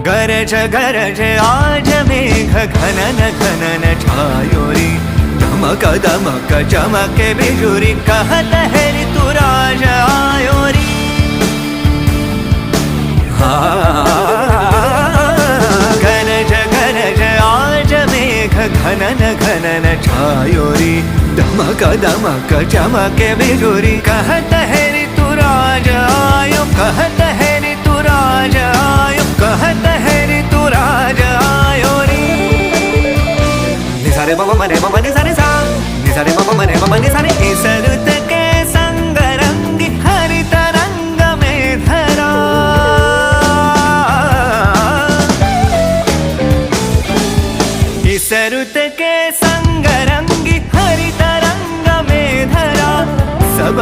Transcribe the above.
गरज गरज आज मेघ घनन घनन छायो रे, दमक दमक चमके बिजुरी, कहत है ऋतुराज आयो रे। गरज गरज आज मेघ घनन घनन छायो रे, दमक दमक चमके बिजुरी, कहत है ऋतुराज आयो, कहत है ऋतुराज आयो, कहत है ऋतुराज आयो रे। निसारे मम मने मम निसारे सा, निसारे मम मने मम निसारे। इस रुत के संग रंग हरित रंग में धरा, इस रुत के संग रंग हरित रंग में धरा, सब